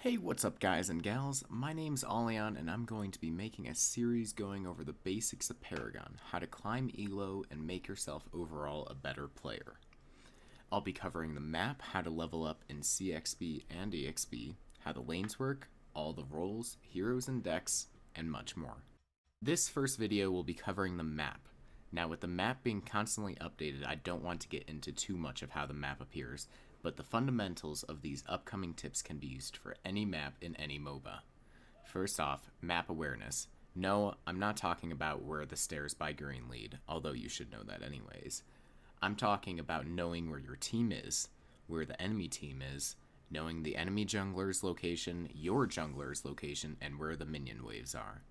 Hey, what's up guys and gals? My name's Oleon and I'm going to be making a series going over the basics of Paragon, how to climb Elo and make yourself overall a better player. I'll be covering the map, how to level up in CXP and EXP, how the lanes work, all the roles, heroes and decks, and much more. This first video will be covering the map. Now with the map being constantly updated, I don't want to get into too much of how the map appears, but the fundamentals of these upcoming tips can be used for any map in any MOBA. First off, map awareness. No, I'm not talking about where the stairs by green lead, although you should know that anyways. I'm talking about knowing where your team is, where the enemy team is, knowing the enemy jungler's location, your jungler's location, and where the minion waves are.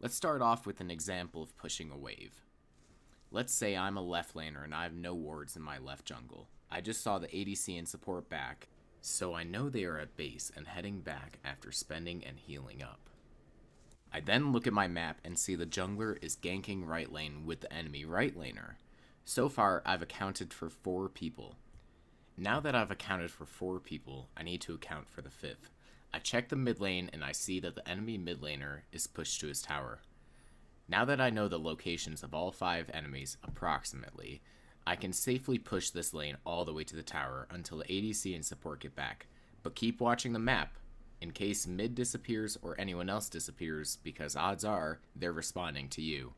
Let's start off with an example of pushing a wave. Let's say I'm a left laner and I have no wards in my left jungle. I just saw the ADC and support back, so I know they are at base and heading back after spending and healing up. I then look at my map and see the jungler is ganking right lane with the enemy right laner. So far, I've accounted for 4 people. Now that I've accounted for 4 people, I need to account for the 5th. I check the mid lane and I see that the enemy mid laner is pushed to his tower. Now that I know the locations of all 5 enemies approximately, I can safely push this lane all the way to the tower until the ADC and support get back, but keep watching the map in case mid disappears or anyone else disappears, because odds are they're responding to you.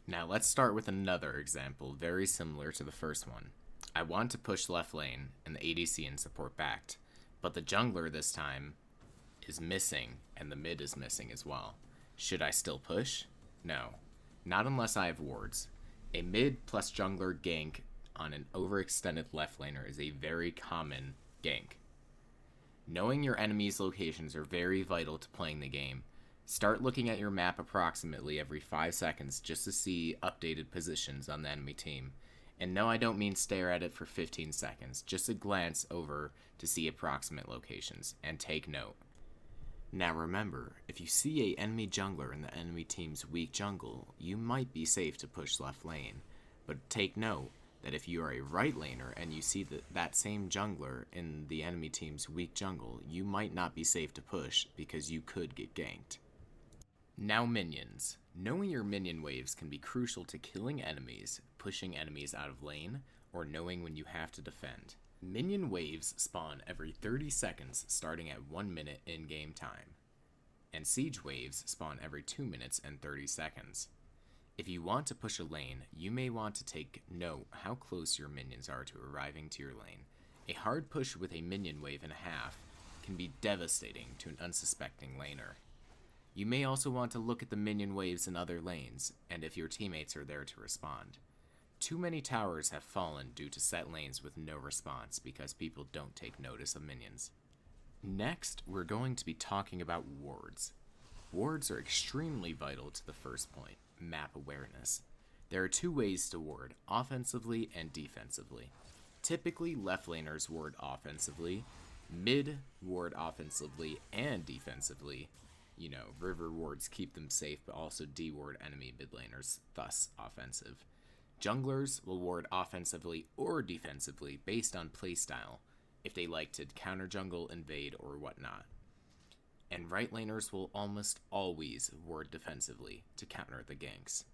Now let's start with another example very similar to the first one. I want to push left lane and the ADC and support backed, but the jungler this time is missing and the mid is missing as well. Should I still push? No, not unless I have wards. A mid plus jungler gank on an overextended left laner is a very common gank. Knowing your enemy's locations are very vital to playing the game. Start looking at your map approximately every 5 seconds just to see updated positions on the enemy team. And no, I don't mean stare at it for 15 seconds, just a glance over to see approximate locations, and take note. Now remember, if you see a enemy jungler in the enemy team's weak jungle, you might be safe to push left lane. But take note that if you are a right laner and you see that same jungler in the enemy team's weak jungle, you might not be safe to push because you could get ganked. Now minions. Knowing your minion waves can be crucial to killing enemies, pushing enemies out of lane, or knowing when you have to defend. Minion waves spawn every 30 seconds starting at 1 minute in-game time, and siege waves spawn every 2 minutes and 30 seconds. If you want to push a lane, you may want to take note how close your minions are to arriving to your lane. A hard push with a minion wave and a half can be devastating to an unsuspecting laner. You may also want to look at the minion waves in other lanes, and if your teammates are there to respond. Too many towers have fallen due to set lanes with no response because people don't take notice of minions. Next, we're going to be talking about wards. Wards are extremely vital to the first point, map awareness. There are 2 ways to ward, offensively and defensively. Typically, left laners ward offensively, mid ward offensively and defensively. You know, river wards keep them safe but also de-ward enemy mid laners, thus offensive. Junglers will ward offensively or defensively based on playstyle, if they like to counter jungle, invade, or whatnot. And right laners will almost always ward defensively to counter the ganks.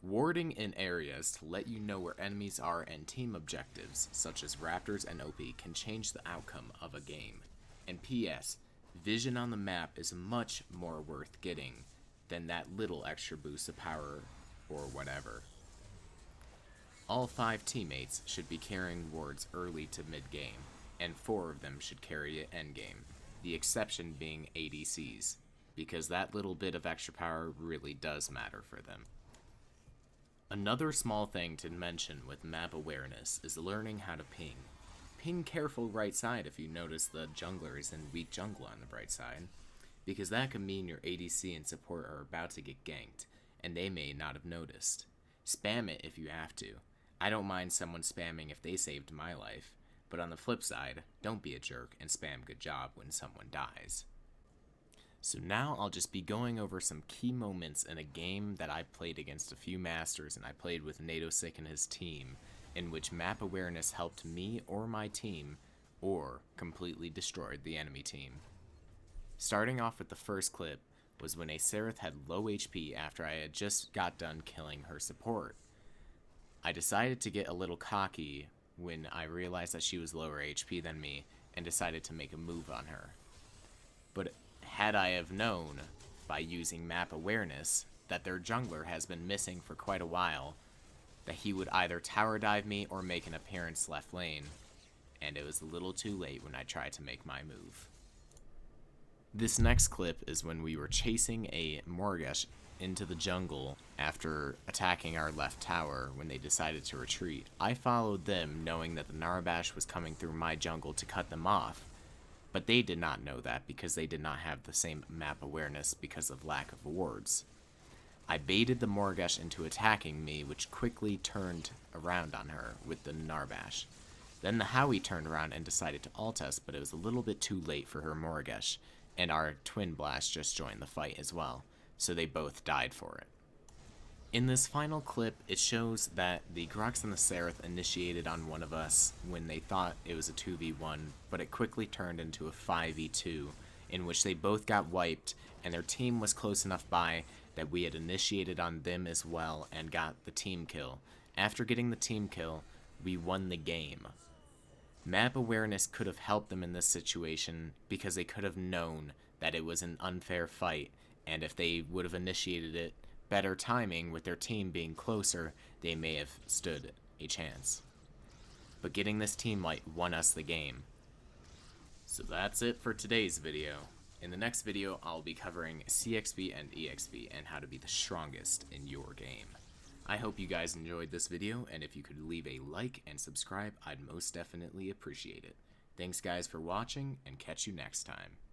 Warding in areas to let you know where enemies are and team objectives, such as Raptors and OP, can change the outcome of a game. And PS, vision on the map is much more worth getting than that little extra boost of power or whatever. All 5 teammates should be carrying wards early to mid-game, and 4 of them should carry it endgame, the exception being ADCs, because that little bit of extra power really does matter for them. Another small thing to mention with map awareness is learning how to ping. Ping careful right side if you notice the jungler is in weak jungle on the right side, because that could mean your ADC and support are about to get ganked, and they may not have noticed. Spam it if you have to. I don't mind someone spamming if they saved my life, but on the flip side, don't be a jerk and spam good job when someone dies. So now I'll just be going over some key moments in a game that I played against a few masters and I played with Natosick and his team, in which map awareness helped me or my team or completely destroyed the enemy team. Starting off with the first clip was when a Seraph had low HP after I had just got done killing her support. I decided to get a little cocky when I realized that she was lower HP than me and decided to make a move on her. But had I have known, by using map awareness, that their jungler has been missing for quite a while, that he would either tower dive me or make an appearance left lane, and it was a little too late when I tried to make my move. This next clip is when we were chasing a Morgesh into the jungle after attacking our left tower when they decided to retreat. I followed them knowing that the Narbash was coming through my jungle to cut them off, but they did not know that because they did not have the same map awareness because of lack of wards. I baited the Morgesh into attacking me, which quickly turned around on her with the Narbash. Then the Howie turned around and decided to ult us, but it was a little bit too late for her Morgesh, and our Twin Blast just joined the fight as well, so they both died for it. In this final clip, it shows that the Grux and the Seraph initiated on one of us when they thought it was a 2v1, but it quickly turned into a 5v2, in which they both got wiped, and their team was close enough by that we had initiated on them as well and got the team kill. After getting the team kill, we won the game. Map awareness could have helped them in this situation because they could have known that it was an unfair fight, and if they would have initiated it better timing with their team being closer, they may have stood a chance. But getting this team wipe won us the game. So that's it for today's video. In the next video, I'll be covering CXP and EXP and how to be the strongest in your game. I hope you guys enjoyed this video, and if you could leave a like and subscribe, I'd most definitely appreciate it. Thanks guys for watching, and catch you next time.